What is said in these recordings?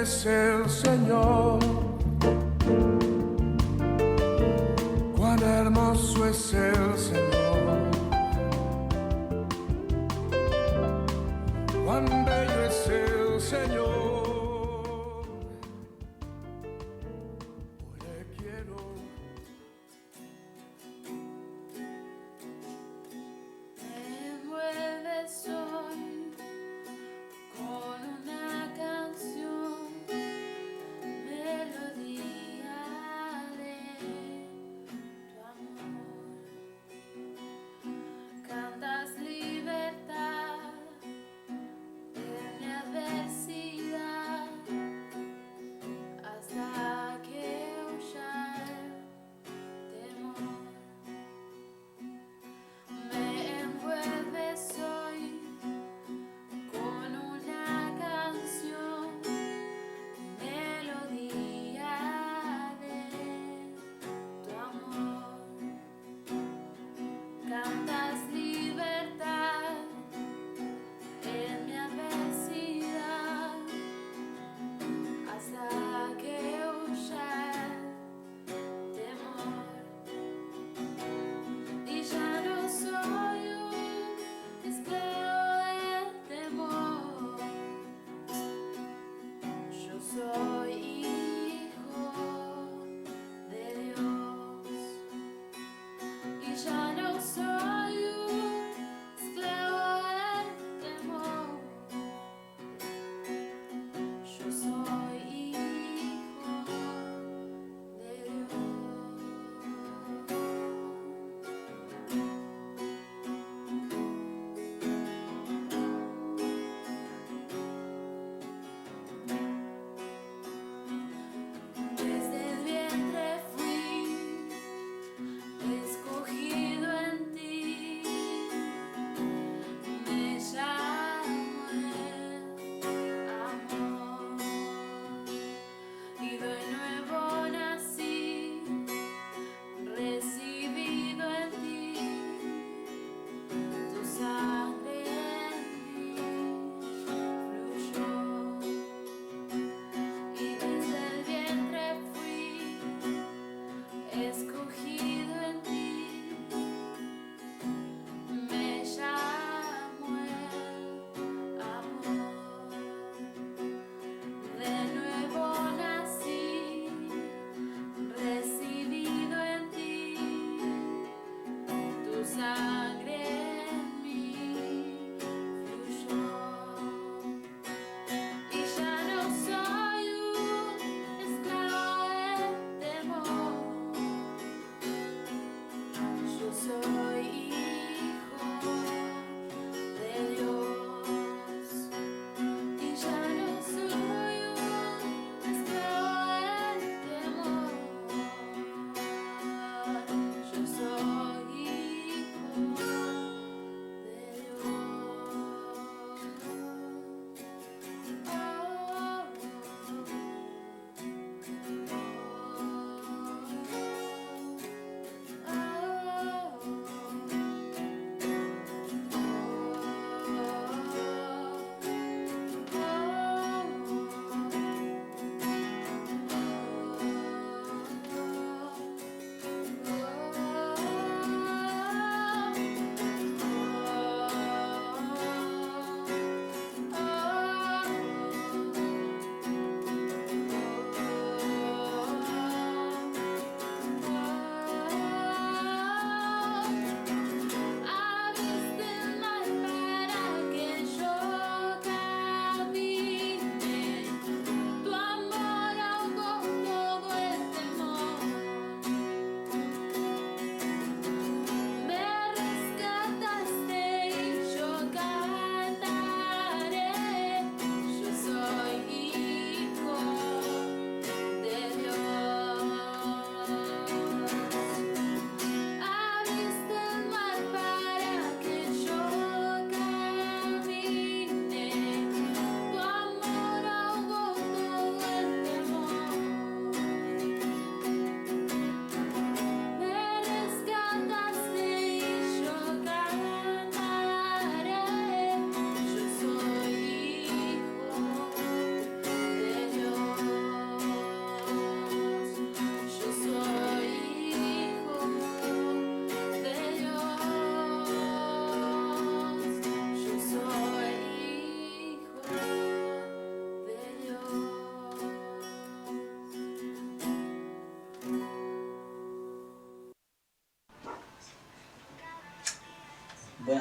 es el Señor, cuán hermoso es el Señor, cuán bello es el Señor. Hoy le quiero. Me envuelves hoy con una canción, me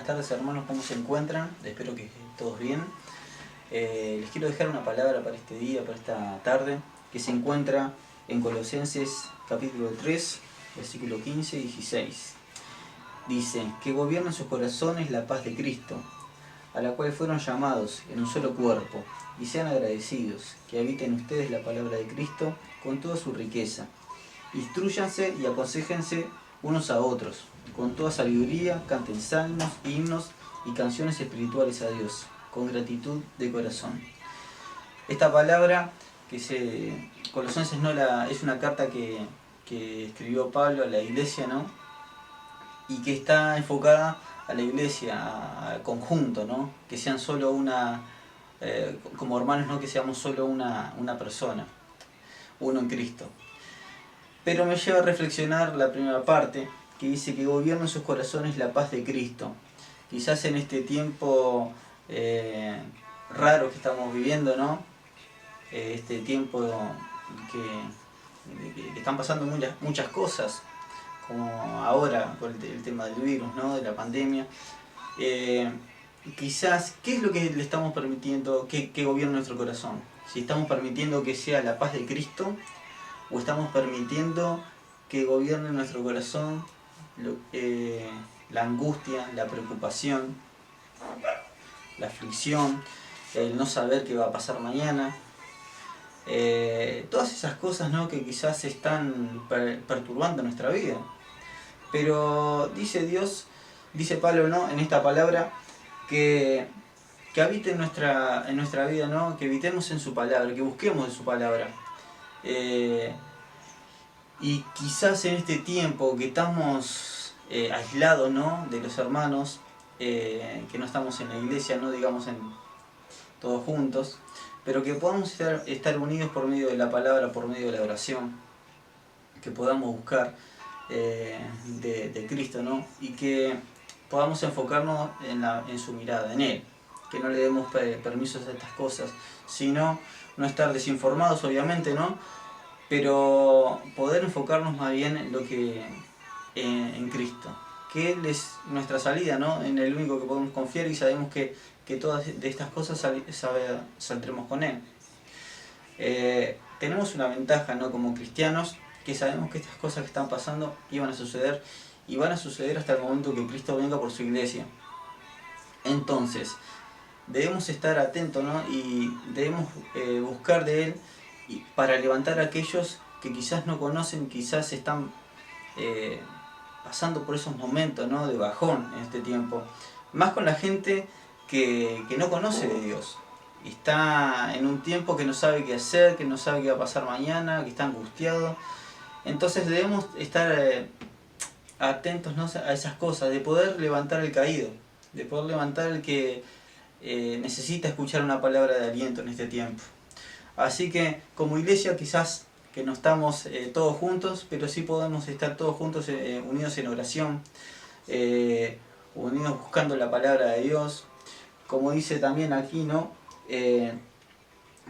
tardes, hermanos, ¿cómo se encuentran? Espero que estén todos bien. Les quiero dejar una palabra para este día, para esta tarde, que se encuentra en Colosenses capítulo 3, versículo 15 y 16. Dice, que gobierna en sus corazones la paz de Cristo, a la cual fueron llamados en un solo cuerpo, y sean agradecidos, que habiten ustedes la palabra de Cristo con toda su riqueza. Instrúyanse y aconséjense unos a otros, con toda sabiduría, canten salmos, himnos y canciones espirituales a Dios, con gratitud de corazón. Esta palabra, Colosenses es una carta que escribió Pablo a la iglesia, ¿no? Y que está enfocada a la iglesia, al conjunto, ¿no? Que sean solo como hermanos, ¿no? Que seamos solo una persona, uno en Cristo. Pero me lleva a reflexionar la primera parte, que dice que gobierna en sus corazones la paz de Cristo. Quizás en este tiempo raro que estamos viviendo, ¿no? Este tiempo que están pasando muchas cosas, como ahora con el tema del virus, ¿no? De la pandemia. Quizás, ¿qué es lo que le estamos permitiendo que gobierne nuestro corazón? Si estamos permitiendo que sea la paz de Cristo, o estamos permitiendo que gobierne nuestro corazón la angustia, la preocupación, la aflicción, el no saber qué va a pasar mañana. Todas esas cosas, ¿no? Que quizás están perturbando nuestra vida. Pero dice Pablo, ¿no? En esta palabra, que habite en nuestra vida, ¿no? Que habitemos en su palabra, que busquemos en su palabra. Y quizás en este tiempo que estamos aislados, ¿no? De los hermanos, que no estamos en la iglesia, no digamos todos juntos, pero que podamos estar unidos por medio de la palabra, por medio de la oración, que podamos buscar de Cristo, ¿no? Y que podamos enfocarnos en su mirada, en Él, que no le demos permisos a estas cosas, sino no estar desinformados, obviamente, ¿no? Pero poder enfocarnos más bien en Cristo, que Él es nuestra salida, ¿no? En el único que podemos confiar, y sabemos que todas de estas cosas saldremos con Él. Tenemos una ventaja, ¿no? Como cristianos, que sabemos que estas cosas que están pasando iban a suceder, y van a suceder hasta el momento que Cristo venga por su iglesia. Entonces, debemos estar atentos, ¿no? Y debemos buscar de Él para levantar a aquellos que quizás no conocen, quizás están pasando por esos momentos, ¿no? De bajón en este tiempo. Más con la gente que no conoce de Dios. Está en un tiempo que no sabe qué hacer, que no sabe qué va a pasar mañana, que está angustiado. Entonces debemos estar atentos, ¿no? A esas cosas, de poder levantar el caído, de poder levantar el que necesita escuchar una palabra de aliento en este tiempo. Así que como iglesia quizás que no estamos todos juntos, pero sí podemos estar todos juntos unidos en oración, unidos buscando la palabra de Dios. Como dice también aquí, ¿no?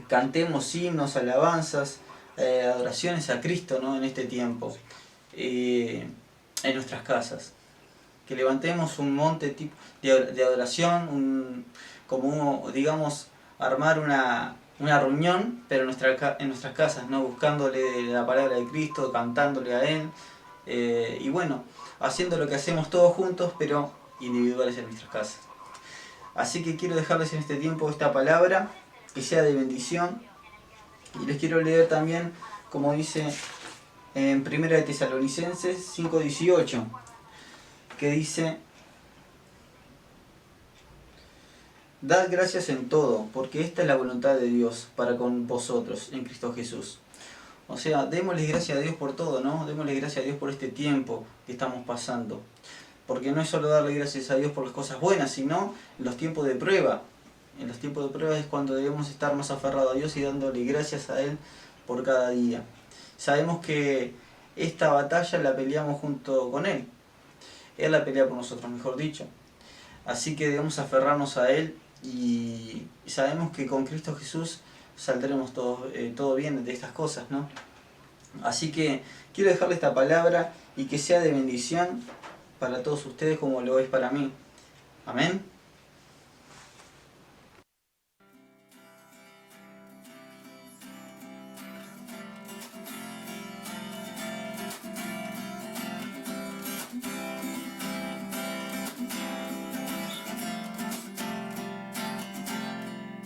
Cantemos himnos, alabanzas, adoraciones a Cristo, ¿no? En este tiempo, en nuestras casas. Que levantemos un monte de adoración, digamos, armar una reunión, pero en nuestras casas, ¿no? Buscándole la palabra de Cristo, cantándole a Él, y bueno, haciendo lo que hacemos todos juntos, pero individuales en nuestras casas. Así que quiero dejarles en este tiempo esta palabra, que sea de bendición, y les quiero leer también, como dice en 1 Tesalonicenses 5:18, que dice: Dad gracias en todo, porque esta es la voluntad de Dios para con vosotros en Cristo Jesús. O sea, démosle gracias a Dios por todo, ¿no? Démosle gracias a Dios por este tiempo que estamos pasando. Porque no es solo darle gracias a Dios por las cosas buenas, sino en los tiempos de prueba. En los tiempos de prueba es cuando debemos estar más aferrados a Dios y dándole gracias a Él por cada día. Sabemos que esta batalla la peleamos junto con Él. Él la pelea por nosotros, mejor dicho. Así que debemos aferrarnos a Él y sabemos que con Cristo Jesús saldremos todo bien de estas cosas, ¿no? Así que quiero dejarle esta palabra y que sea de bendición para todos ustedes como lo es para mí. Amén.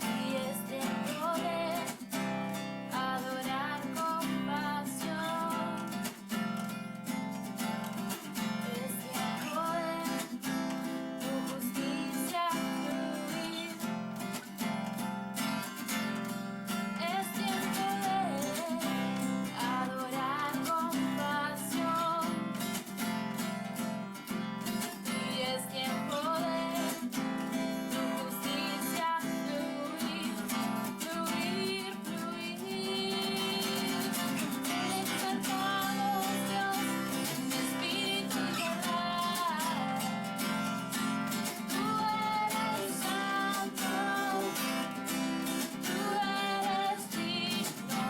Y es tiempo de adorar con pasión. Es tiempo de tu justicia fluir. Es tiempo de adorar con pasión. Y es tiempo de tu justicia fluir, fluir, fluir. Exaltamos Dios en espíritu y verdad. Tú eres santo, tú eres digno.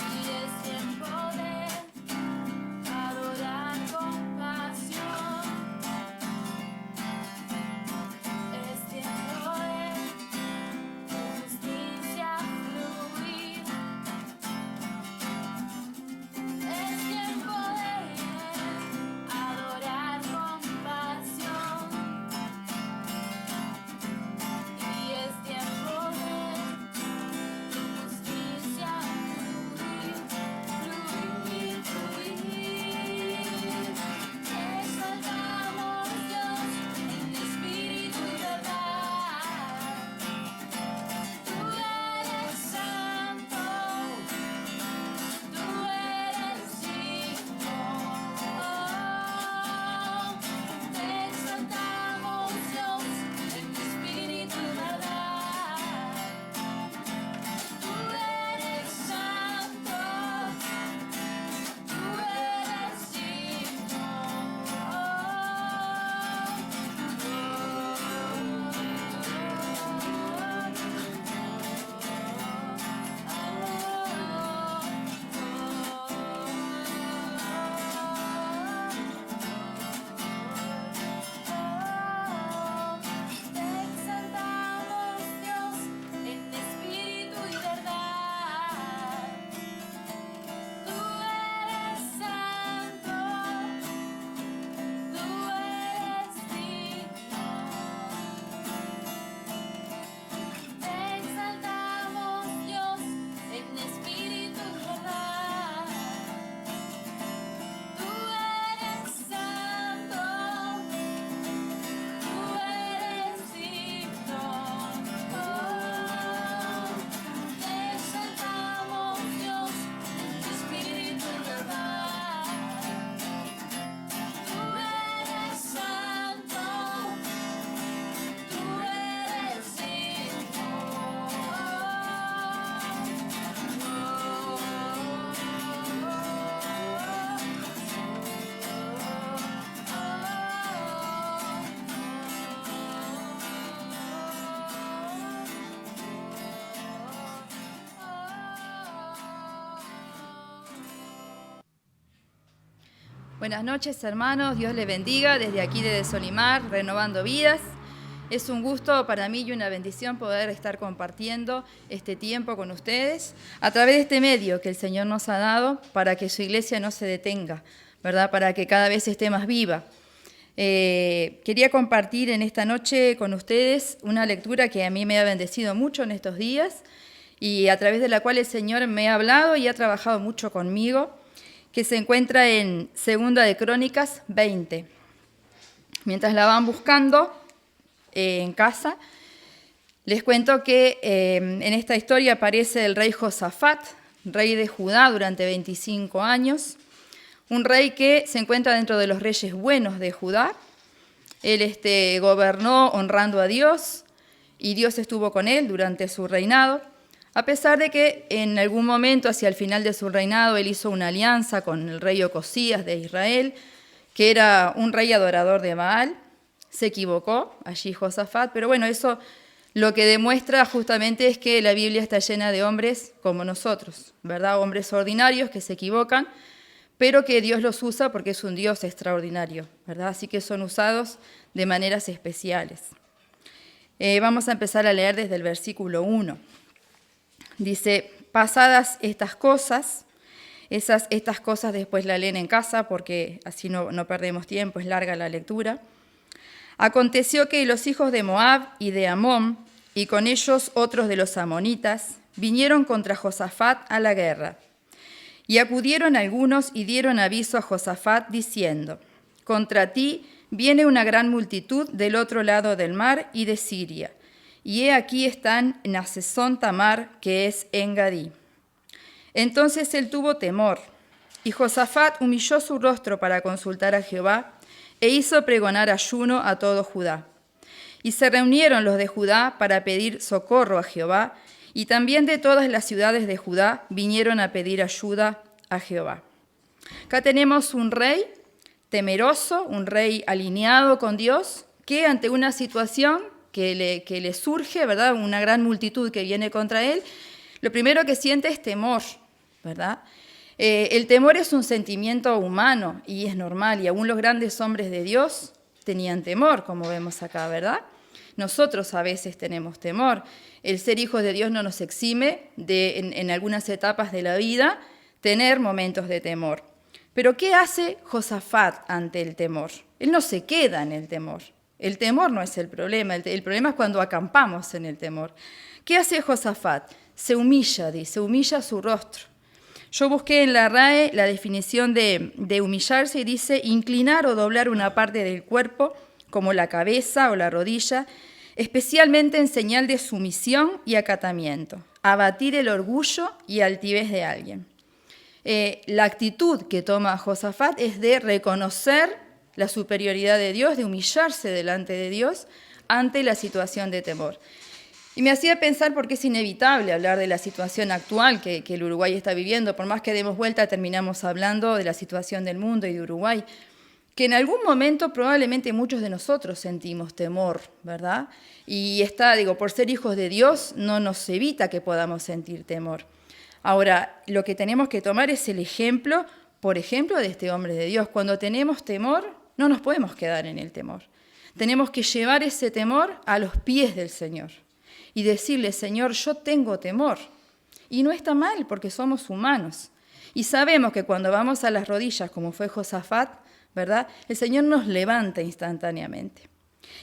Y es tiempo de adorar con pasión. Es tiempo de tu justicia fluir. Es tiempo de adorar con pasión. Y es tiempo de tu justicia fluir, fluir, fluir. Exaltamos Dios en espíritu y verdad. Tú eres santo, tú eres digno. Te exaltamos Dios en espíritu y verdad. Tú eres santo, tú eres digno. Te exaltamos Dios en espíritu y verdad. Tú eres santo, tú eres digno. Te exaltamos Dios en espíritu y verdad. Tú eres santo, tú eres digno. Te exaltamos Dios en espíritu y verdad. Tú eres santo, tú eres Buenas noches, hermanos. Dios les bendiga desde aquí, desde Solimar, renovando vidas. Es un gusto para mí y una bendición poder estar compartiendo este tiempo con ustedes a través de este medio que el Señor nos ha dado para que su iglesia no se detenga, ¿verdad? Para que cada vez esté más viva. Quería compartir en esta noche con ustedes una lectura que a mí me ha bendecido mucho en estos días y a través de la cual el Señor me ha hablado y ha trabajado mucho conmigo, que se encuentra en 2 de Crónicas 20. Mientras la van buscando en casa, les cuento que en esta historia aparece el rey Josafat, rey de Judá durante 25 años, un rey que se encuentra dentro de los reyes buenos de Judá. Él gobernó honrando a Dios y Dios estuvo con él durante su reinado, a pesar de que en algún momento hacia el final de su reinado él hizo una alianza con el rey Ocosías de Israel, que era un rey adorador de Baal. Se equivocó allí Josafat, pero bueno, eso lo que demuestra justamente es que la Biblia está llena de hombres como nosotros, ¿verdad? Hombres ordinarios que se equivocan, pero que Dios los usa porque es un Dios extraordinario, ¿verdad? Así que son usados de maneras especiales. Vamos a empezar a leer desde el versículo 1. Dice, pasadas estas cosas, estas cosas después la leen en casa porque así no perdemos tiempo, es larga la lectura. Aconteció que los hijos de Moab y de Amón, y con ellos otros de los amonitas, vinieron contra Josafat a la guerra. Y acudieron algunos y dieron aviso a Josafat diciendo, contra ti viene una gran multitud del otro lado del mar y de Siria, y he aquí están en Hasezón Tamar, que es Engadí. Entonces él tuvo temor, y Josafat humilló su rostro para consultar a Jehová, e hizo pregonar ayuno a todo Judá. Y se reunieron los de Judá para pedir socorro a Jehová, y también de todas las ciudades de Judá vinieron a pedir ayuda a Jehová. Acá tenemos un rey temeroso, un rey alineado con Dios, que ante una situación que le surge, ¿verdad?, una gran multitud que viene contra él, lo primero que siente es temor, ¿verdad? El temor es un sentimiento humano y es normal, y aún los grandes hombres de Dios tenían temor, como vemos acá, ¿verdad? Nosotros a veces tenemos temor. El ser hijos de Dios no nos exime de, en algunas etapas de la vida, tener momentos de temor. Pero ¿qué hace Josafat ante el temor? Él no se queda en el temor. El temor no es el problema. El problema es cuando acampamos en el temor. ¿Qué hace Josafat? Se humilla, dice, humilla su rostro. Yo busqué en la RAE la definición de humillarse y dice inclinar o doblar una parte del cuerpo, como la cabeza o la rodilla, especialmente en señal de sumisión y acatamiento, abatir el orgullo y altivez de alguien. La actitud que toma Josafat es de reconocer la superioridad de Dios, de humillarse delante de Dios ante la situación de temor. Y me hacía pensar porque es inevitable hablar de la situación actual que el Uruguay está viviendo. Por más que demos vuelta, terminamos hablando de la situación del mundo y de Uruguay, que en algún momento probablemente muchos de nosotros sentimos temor, ¿verdad? Y por ser hijos de Dios no nos evita que podamos sentir temor. Ahora, lo que tenemos que tomar es el ejemplo, por ejemplo, de este hombre de Dios. Cuando tenemos temor, no nos podemos quedar en el temor. Tenemos que llevar ese temor a los pies del Señor y decirle, Señor, yo tengo temor. Y no está mal porque somos humanos. Y sabemos que cuando vamos a las rodillas, como fue Josafat, ¿verdad?, el Señor nos levanta instantáneamente.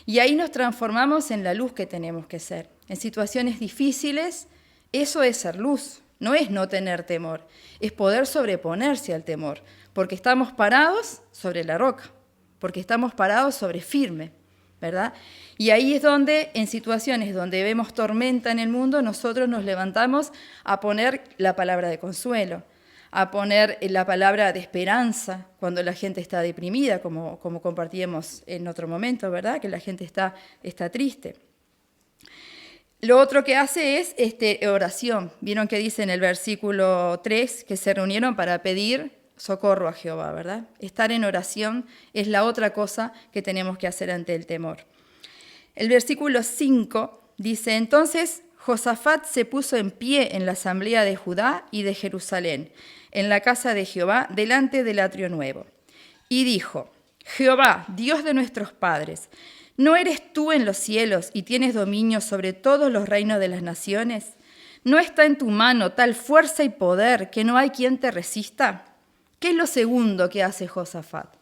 Y ahí nos transformamos en la luz que tenemos que ser. En situaciones difíciles, eso es ser luz. No es no tener temor, es poder sobreponerse al temor, porque estamos parados sobre la roca, porque estamos parados sobre firme, ¿verdad? Y ahí es donde, en situaciones donde vemos tormenta en el mundo, nosotros nos levantamos a poner la palabra de consuelo, a poner la palabra de esperanza cuando la gente está deprimida, como compartíamos en otro momento, ¿verdad? Que la gente está triste. Lo otro que hace es oración. Vieron que dice en el versículo 3 que se reunieron para pedir socorro a Jehová, ¿verdad? Estar en oración es la otra cosa que tenemos que hacer ante el temor. El versículo 5 dice, entonces Josafat se puso en pie en la asamblea de Judá y de Jerusalén, en la casa de Jehová, delante del atrio nuevo. Y dijo, Jehová, Dios de nuestros padres, ¿no eres tú en los cielos y tienes dominio sobre todos los reinos de las naciones? ¿No está en tu mano tal fuerza y poder que no hay quien te resista? ¿Qué es lo segundo que hace Josafat?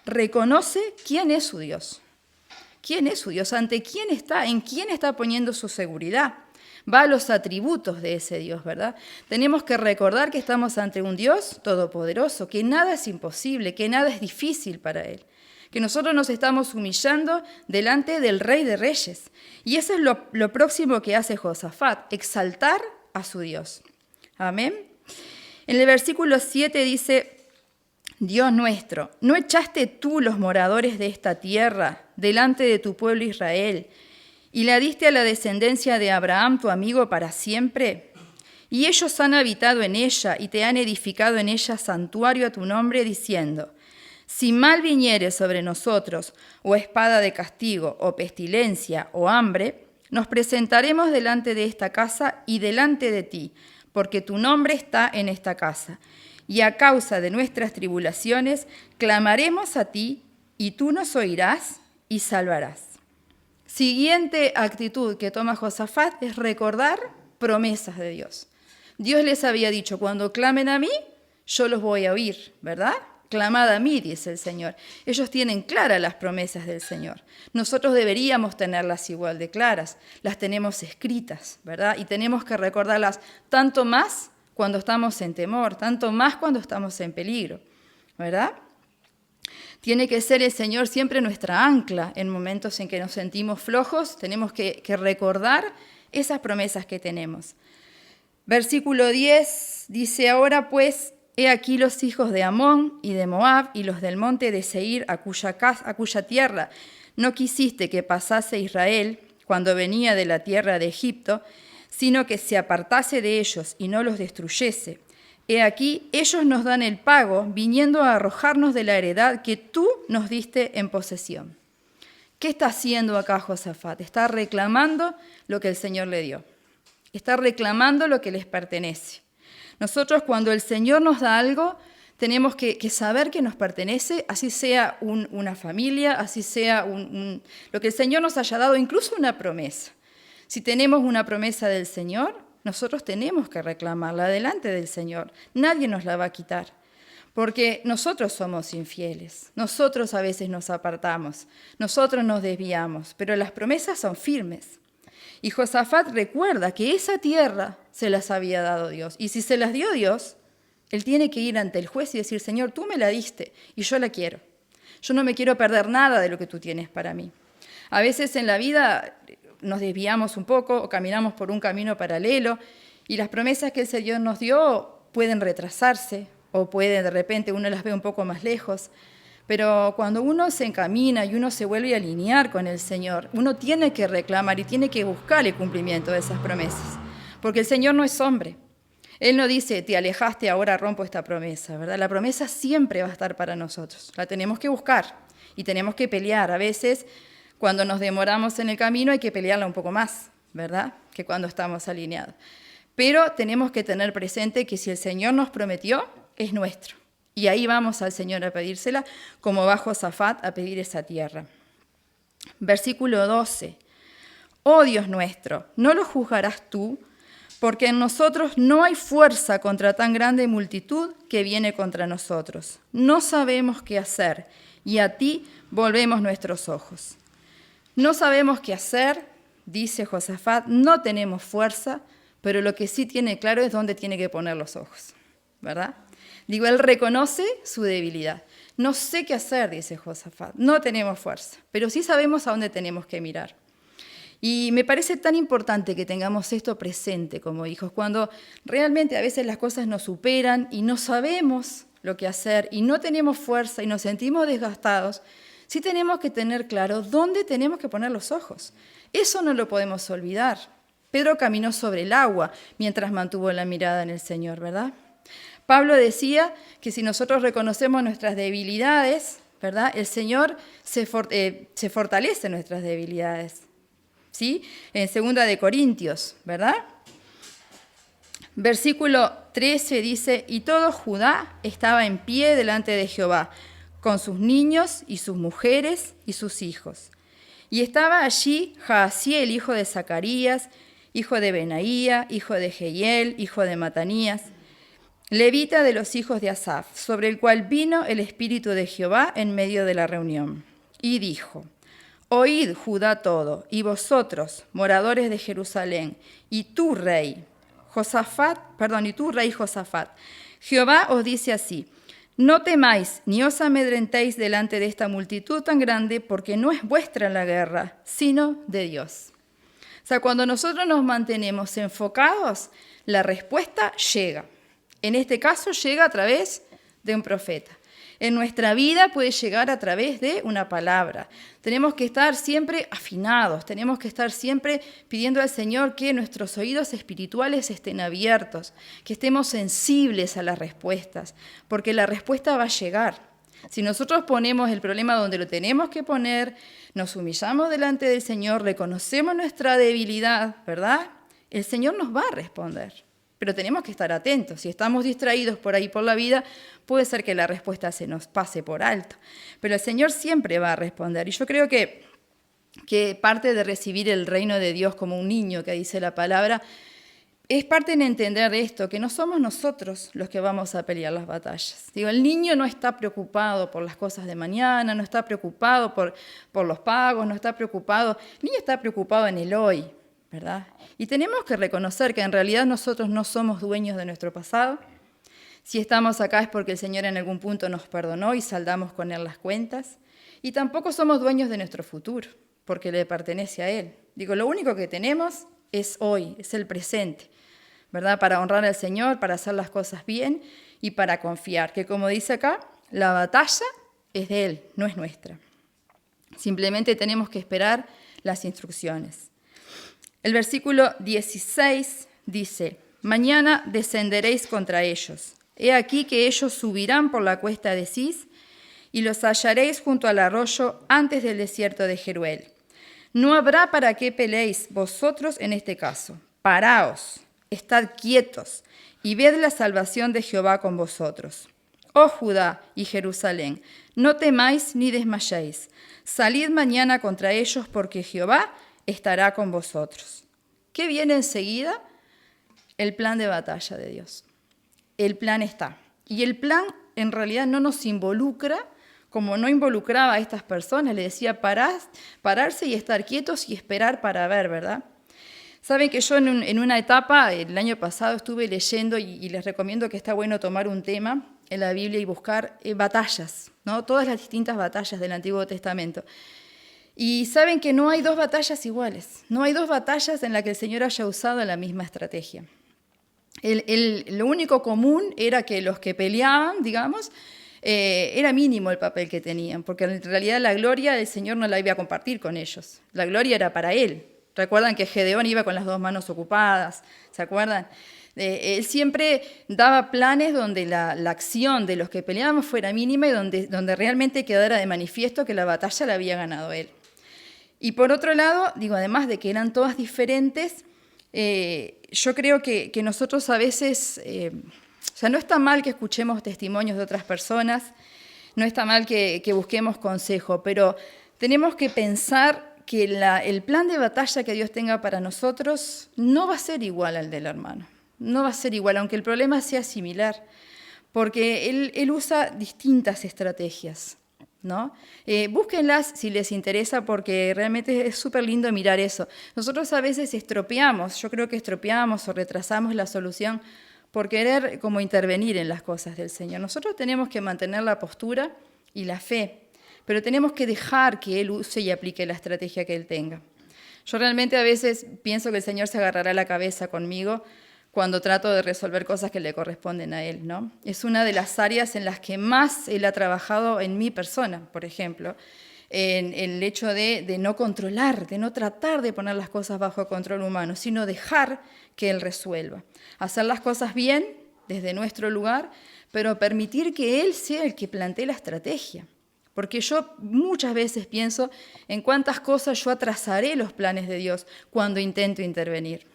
Reconoce quién es su Dios. ¿Quién es su Dios? ¿Ante quién está? ¿En quién está poniendo su seguridad? Va a los atributos de ese Dios, ¿verdad? Tenemos que recordar que estamos ante un Dios todopoderoso, que nada es imposible, que nada es difícil para Él. Que nosotros nos estamos humillando delante del Rey de Reyes. Y eso es lo próximo que hace Josafat, exaltar a su Dios. Amén. En el versículo 7 dice, Dios nuestro, ¿no echaste tú los moradores de esta tierra delante de tu pueblo Israel y la diste a la descendencia de Abraham, tu amigo, para siempre? Y ellos han habitado en ella y te han edificado en ella santuario a tu nombre, diciendo, si mal viniere sobre nosotros, o espada de castigo, o pestilencia, o hambre, nos presentaremos delante de esta casa y delante de ti, porque tu nombre está en esta casa. y a causa de nuestras tribulaciones clamaremos a ti, y tú nos oirás y salvarás. Siguiente actitud que toma Josafat es recordar promesas de Dios. Dios les había dicho, cuando clamen a mí, yo los voy a oír, ¿verdad? Clamad a mí, dice el Señor. Ellos tienen claras las promesas del Señor. Nosotros deberíamos tenerlas igual de claras. Las tenemos escritas, ¿verdad? Y tenemos que recordarlas tanto más cuando estamos en temor, tanto más cuando estamos en peligro, ¿verdad? Tiene que ser el Señor siempre nuestra ancla en momentos en que nos sentimos flojos. Tenemos que recordar esas promesas que tenemos. Versículo 10 dice, ahora pues, he aquí los hijos de Amón y de Moab y los del monte de Seir, a cuya tierra no quisiste que pasase Israel cuando venía de la tierra de Egipto, sino que se apartase de ellos y no los destruyese. He aquí, ellos nos dan el pago, viniendo a arrojarnos de la heredad que tú nos diste en posesión. ¿Qué está haciendo acá Josafat? Está reclamando lo que el Señor le dio. Está reclamando lo que les pertenece. Nosotros cuando el Señor nos da algo, tenemos que saber que nos pertenece, así sea una familia, así sea lo que el Señor nos haya dado, incluso una promesa. Si tenemos una promesa del Señor, nosotros tenemos que reclamarla delante del Señor. Nadie nos la va a quitar, porque nosotros somos infieles. Nosotros a veces nos apartamos, nosotros nos desviamos, pero las promesas son firmes. Y Josafat recuerda que esa tierra se las había dado Dios. Y si se las dio Dios, él tiene que ir ante el juez y decir, Señor, tú me la diste y yo la quiero. Yo no me quiero perder nada de lo que tú tienes para mí. A veces en la vida nos desviamos un poco o caminamos por un camino paralelo y las promesas que el Señor nos dio pueden retrasarse o pueden de repente uno las ve un poco más lejos. Pero cuando uno se encamina y uno se vuelve a alinear con el Señor, uno tiene que reclamar y tiene que buscar el cumplimiento de esas promesas. Porque el Señor no es hombre. Él no dice, te alejaste, ahora rompo esta promesa, ¿verdad? La promesa siempre va a estar para nosotros. La tenemos que buscar y tenemos que pelear. A veces, cuando nos demoramos en el camino, hay que pelearla un poco más, ¿verdad? Que cuando estamos alineados. Pero tenemos que tener presente que si el Señor nos prometió, es nuestro. Y ahí vamos al Señor a pedírsela, como va Josafat a pedir esa tierra. Versículo 12. Oh Dios nuestro, ¿no lo juzgarás tú? Porque en nosotros no hay fuerza contra tan grande multitud que viene contra nosotros. No sabemos qué hacer, y a ti volvemos nuestros ojos. No sabemos qué hacer, dice Josafat, no tenemos fuerza, pero lo que sí tiene claro es dónde tiene que poner los ojos, ¿verdad? Digo, él reconoce su debilidad. No sé qué hacer, dice Josafat. No tenemos fuerza, pero sí sabemos a dónde tenemos que mirar. Y me parece tan importante que tengamos esto presente como hijos, cuando realmente a veces las cosas nos superan y no sabemos lo que hacer y no tenemos fuerza y nos sentimos desgastados, sí tenemos que tener claro dónde tenemos que poner los ojos. Eso no lo podemos olvidar. Pedro caminó sobre el agua mientras mantuvo la mirada en el Señor, ¿verdad? Pablo decía que si nosotros reconocemos nuestras debilidades, ¿verdad? El Señor se fortalece en nuestras debilidades, ¿sí? En 2 de Corintios, ¿verdad? Versículo 13 dice, y todo Judá estaba en pie delante de Jehová, con sus niños y sus mujeres y sus hijos. Y estaba allí Jaasiel, hijo de Zacarías, hijo de Benaía, hijo de Jehiel, hijo de Matanías, levita de los hijos de Asaf, sobre el cual vino el Espíritu de Jehová en medio de la reunión. Y dijo, oíd Judá todo, y vosotros, moradores de Jerusalén, y tú, rey Josafat, Jehová os dice así, no temáis ni os amedrentéis delante de esta multitud tan grande, porque no es vuestra la guerra, sino de Dios. O sea, cuando nosotros nos mantenemos enfocados, la respuesta llega. En este caso llega a través de un profeta. En nuestra vida puede llegar a través de una palabra. Tenemos que estar siempre afinados, tenemos que estar siempre pidiendo al Señor que nuestros oídos espirituales estén abiertos, que estemos sensibles a las respuestas, porque la respuesta va a llegar. Si nosotros ponemos el problema donde lo tenemos que poner, nos humillamos delante del Señor, reconocemos nuestra debilidad, ¿verdad? El Señor nos va a responder. Pero tenemos que estar atentos. Si estamos distraídos por ahí por la vida, puede ser que la respuesta se nos pase por alto. Pero el Señor siempre va a responder. Y yo creo que parte de recibir el reino de Dios como un niño, que dice la palabra, es parte en entender esto, que no somos nosotros los que vamos a pelear las batallas. Digo, el niño no está preocupado por las cosas de mañana, no está preocupado por los pagos, no está preocupado. El niño está preocupado en el hoy, ¿verdad? Y tenemos que reconocer que en realidad nosotros no somos dueños de nuestro pasado. Si estamos acá es porque el Señor en algún punto nos perdonó y saldamos con Él las cuentas. Y tampoco somos dueños de nuestro futuro, porque le pertenece a Él. Digo, lo único que tenemos es hoy, es el presente, ¿verdad? Para honrar al Señor, para hacer las cosas bien y para confiar, que como dice acá, la batalla es de Él, no es nuestra. Simplemente tenemos que esperar las instrucciones. El versículo 16 dice, mañana descenderéis contra ellos. He aquí que ellos subirán por la cuesta de Cis y los hallaréis junto al arroyo antes del desierto de Jeruel. No habrá para qué peleéis vosotros en este caso. Paraos, estad quietos y ved la salvación de Jehová con vosotros. Oh Judá y Jerusalén, no temáis ni desmayéis. Salid mañana contra ellos porque Jehová estará con vosotros. ¿Qué viene enseguida? El plan de batalla de Dios. El plan está. Y el plan en realidad no nos involucra, como no involucraba a estas personas, le decía pararse y estar quietos y esperar para ver, ¿verdad? Saben que yo en una etapa, el año pasado, estuve leyendo y les recomiendo que está bueno tomar un tema en la Biblia y buscar batallas, ¿no? Todas las distintas batallas del Antiguo Testamento. Y saben que no hay dos batallas iguales, no hay dos batallas en las que el Señor haya usado la misma estrategia. Lo único común era que los que peleaban, digamos, era mínimo el papel que tenían, porque en realidad la gloria del Señor no la iba a compartir con ellos, la gloria era para Él. Recuerdan que Gedeón iba con las dos manos ocupadas, ¿se acuerdan? Él siempre daba planes donde la acción de los que peleaban fuera mínima y donde realmente quedara de manifiesto que la batalla la había ganado Él. Y por otro lado, digo, además de que eran todas diferentes, yo creo que nosotros a veces, o sea, no está mal que escuchemos testimonios de otras personas, no está mal que busquemos consejo, pero tenemos que pensar que el plan de batalla que Dios tenga para nosotros no va a ser igual al del hermano, no va a ser igual, aunque el problema sea similar, porque Él usa distintas estrategias, ¿no? Búsquenlas si les interesa, porque realmente es súper lindo mirar eso. Nosotros a veces estropeamos, yo creo que estropeamos o retrasamos la solución por querer como intervenir en las cosas del Señor. Nosotros tenemos que mantener la postura y la fe, pero tenemos que dejar que Él use y aplique la estrategia que Él tenga. Yo realmente a veces pienso que el Señor se agarrará la cabeza conmigo cuando trato de resolver cosas que le corresponden a Él, ¿no? Es una de las áreas en las que más Él ha trabajado en mi persona, por ejemplo, en el hecho de no controlar, de no tratar de poner las cosas bajo control humano, sino dejar que Él resuelva. Hacer las cosas bien desde nuestro lugar, pero permitir que Él sea el que plantee la estrategia. Porque yo muchas veces pienso en cuántas cosas yo atrasaré los planes de Dios cuando intento intervenir.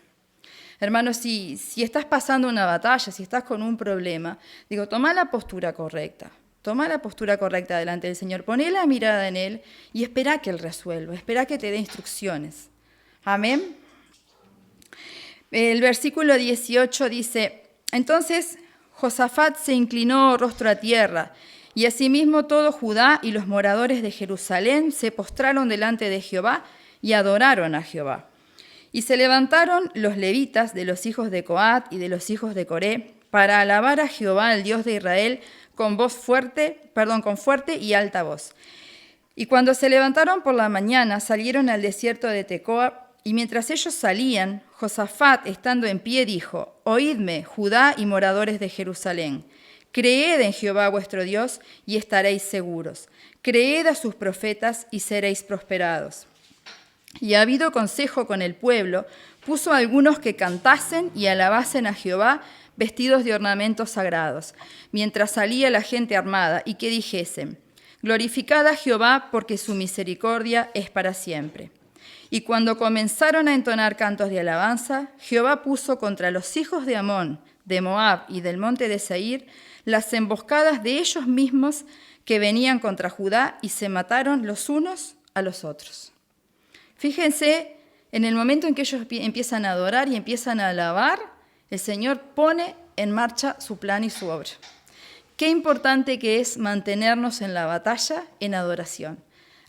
Hermanos, si estás pasando una batalla, si estás con un problema, digo, toma la postura correcta delante del Señor, poné la mirada en Él y espera que Él resuelva, espera que te dé instrucciones. Amén. El versículo 18 dice, entonces Josafat se inclinó rostro a tierra, y asimismo todo Judá y los moradores de Jerusalén se postraron delante de Jehová y adoraron a Jehová. Y se levantaron los levitas de los hijos de Coat y de los hijos de Coré para alabar a Jehová, el Dios de Israel, con fuerte y alta voz. Y cuando se levantaron por la mañana, salieron al desierto de Tecoa, y mientras ellos salían, Josafat, estando en pie, dijo, oídme, Judá y moradores de Jerusalén, creed en Jehová vuestro Dios y estaréis seguros. Creed a sus profetas y seréis prosperados. Y habido consejo con el pueblo, puso a algunos que cantasen y alabasen a Jehová vestidos de ornamentos sagrados, mientras salía la gente armada, y que dijesen, glorificad a Jehová porque su misericordia es para siempre. Y cuando comenzaron a entonar cantos de alabanza, Jehová puso contra los hijos de Amón, de Moab y del monte de Seir las emboscadas de ellos mismos que venían contra Judá y se mataron los unos a los otros. Fíjense, en el momento en que ellos empiezan a adorar y empiezan a alabar, el Señor pone en marcha su plan y su obra. Qué importante que es mantenernos en la batalla en adoración.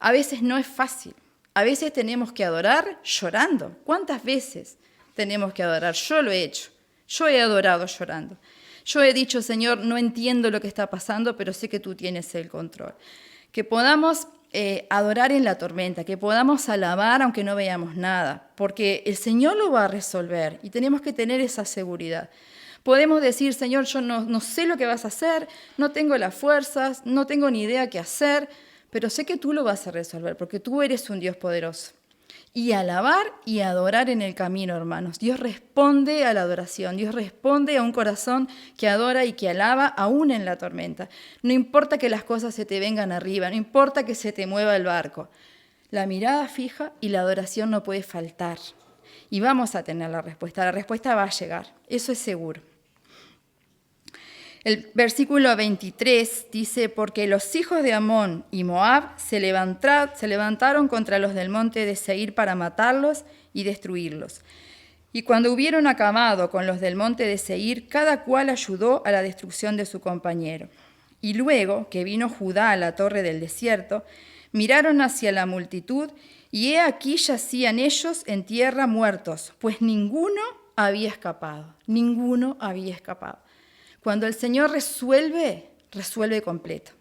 A veces no es fácil. A veces tenemos que adorar llorando. ¿Cuántas veces tenemos que adorar? Yo lo he hecho. Yo he adorado llorando. Yo he dicho, Señor, no entiendo lo que está pasando, pero sé que tú tienes el control. Que podamos adorar en la tormenta, que podamos alabar aunque no veamos nada, porque el Señor lo va a resolver y tenemos que tener esa seguridad. Podemos decir, Señor, yo no sé lo que vas a hacer, no tengo las fuerzas, no tengo ni idea qué hacer, pero sé que tú lo vas a resolver, porque tú eres un Dios poderoso. Y alabar y adorar en el camino, hermanos. Dios responde a la adoración, Dios responde a un corazón que adora y que alaba aún en la tormenta. No importa que las cosas se te vengan arriba, no importa que se te mueva el barco. La mirada fija y la adoración no puede faltar. Y vamos a tener la respuesta va a llegar, eso es seguro. El versículo 23 dice, porque los hijos de Amón y Moab se levantaron contra los del monte de Seir para matarlos y destruirlos. Y cuando hubieron acabado con los del monte de Seir, cada cual ayudó a la destrucción de su compañero. Y luego que vino Judá a la torre del desierto, miraron hacia la multitud, y he aquí yacían ellos en tierra muertos, pues ninguno había escapado, ninguno había escapado. Cuando el Señor resuelve, resuelve completo.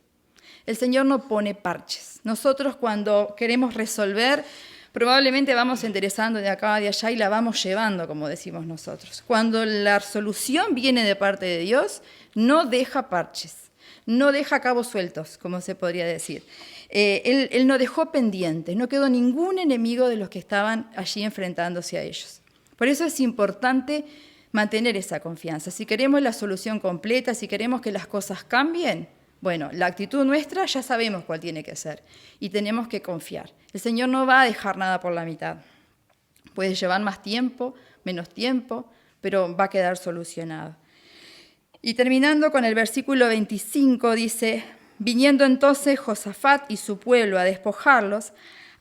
El Señor no pone parches. Nosotros cuando queremos resolver, probablemente vamos enderezando de acá de allá y la vamos llevando, como decimos nosotros. Cuando la solución viene de parte de Dios, no deja parches, no deja cabos sueltos, como se podría decir. Él no dejó pendientes, no quedó ningún enemigo de los que estaban allí enfrentándose a ellos. Por eso es importante mantener esa confianza. Si queremos la solución completa, si queremos que las cosas cambien, bueno, la actitud nuestra ya sabemos cuál tiene que ser y tenemos que confiar. El Señor no va a dejar nada por la mitad. Puede llevar más tiempo, menos tiempo, pero va a quedar solucionado. Y terminando con el versículo 25 dice, viniendo entonces Josafat y su pueblo a despojarlos,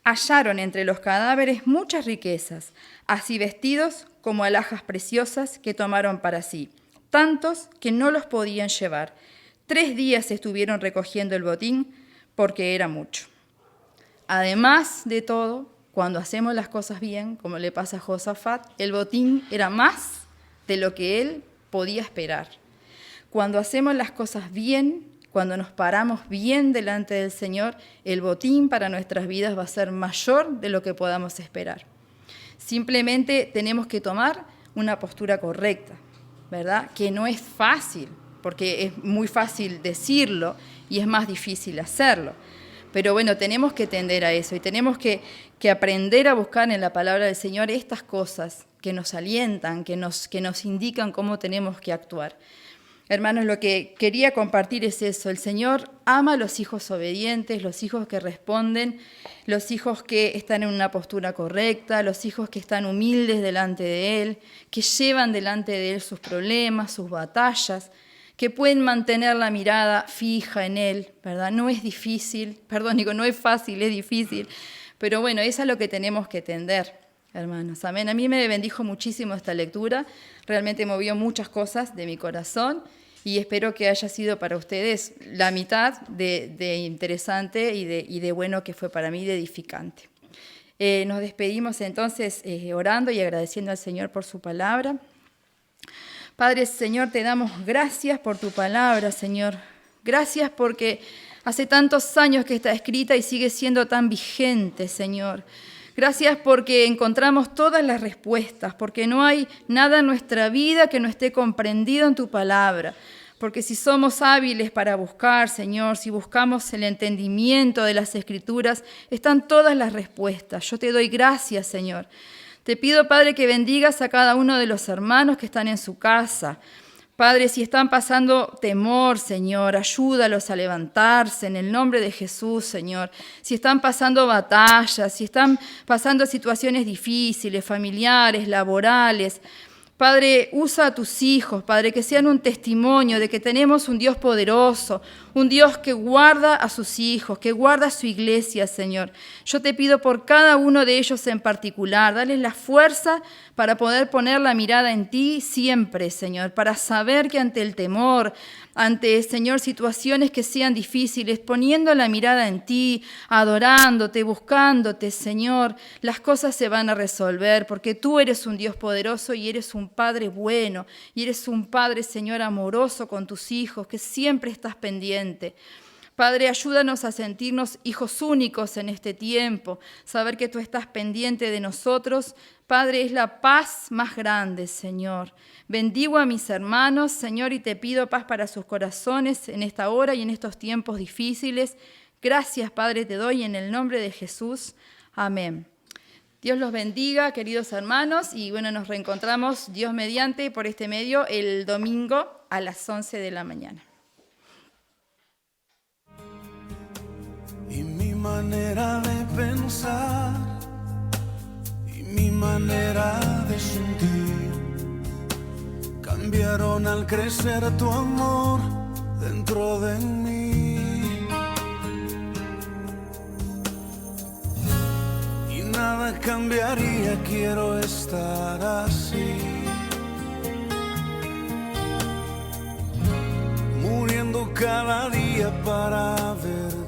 hallaron entre los cadáveres muchas riquezas, así vestidos como alhajas preciosas que tomaron para sí, tantos que no los podían llevar. 3 días estuvieron recogiendo el botín porque era mucho. Además de todo, cuando hacemos las cosas bien, como le pasa a Josafat, el botín era más de lo que él podía esperar. Cuando hacemos las cosas bien, cuando nos paramos bien delante del Señor, el botín para nuestras vidas va a ser mayor de lo que podamos esperar. Simplemente tenemos que tomar una postura correcta, ¿verdad? Que no es fácil, porque es muy fácil decirlo y es más difícil hacerlo. Pero bueno, tenemos que tender a eso y tenemos que aprender a buscar en la palabra del Señor estas cosas que nos alientan, que nos indican cómo tenemos que actuar. Hermanos, lo que quería compartir es eso. El Señor ama a los hijos obedientes, los hijos que responden, los hijos que están en una postura correcta, los hijos que están humildes delante de Él, que llevan delante de Él sus problemas, sus batallas, que pueden mantener la mirada fija en Él, ¿verdad? No es difícil, no es fácil, es difícil, pero bueno, es a lo que tenemos que tender, hermanos. Amén. A mí me bendijo muchísimo esta lectura, realmente movió muchas cosas de mi corazón y espero que haya sido para ustedes la mitad de interesante y de bueno que fue para mí, de edificante. Nos despedimos entonces orando y agradeciendo al Señor por su palabra. Padre, Señor, te damos gracias por tu palabra, Señor. Gracias porque hace tantos años que está escrita y sigue siendo tan vigente, Señor. Gracias porque encontramos todas las respuestas, porque no hay nada en nuestra vida que no esté comprendido en tu palabra. Porque si somos hábiles para buscar, Señor, si buscamos el entendimiento de las Escrituras, están todas las respuestas. Yo te doy gracias, Señor. Te pido, Padre, que bendigas a cada uno de los hermanos que están en su casa. Padre, si están pasando temor, Señor, ayúdalos a levantarse en el nombre de Jesús, Señor. Si están pasando batallas, si están pasando situaciones difíciles, familiares, laborales, Padre, usa a tus hijos, Padre, que sean un testimonio de que tenemos un Dios poderoso, un Dios que guarda a sus hijos, que guarda a su iglesia, Señor. Yo te pido por cada uno de ellos en particular, dales la fuerza para poder poner la mirada en ti siempre, Señor, para saber que ante el temor, ante, Señor, situaciones que sean difíciles, poniendo la mirada en ti, adorándote, buscándote, Señor, las cosas se van a resolver, porque tú eres un Dios poderoso y eres un Padre bueno, y eres un Padre, Señor, amoroso con tus hijos, que siempre estás pendiente. Padre, ayúdanos a sentirnos hijos únicos en este tiempo, saber que tú estás pendiente de nosotros. Padre, es la paz más grande, Señor. Bendigo a mis hermanos, Señor, y te pido paz para sus corazones en esta hora y en estos tiempos difíciles. Gracias, Padre, te doy en el nombre de Jesús. Amén. Dios los bendiga, queridos hermanos, y bueno, nos reencontramos, Dios mediante, por este medio, el domingo a las 11 de la mañana. Y mi manera de pensar y mi manera de sentir cambiaron al crecer tu amor dentro de mí. Y nada cambiaría, quiero estar así, muriendo cada día para ver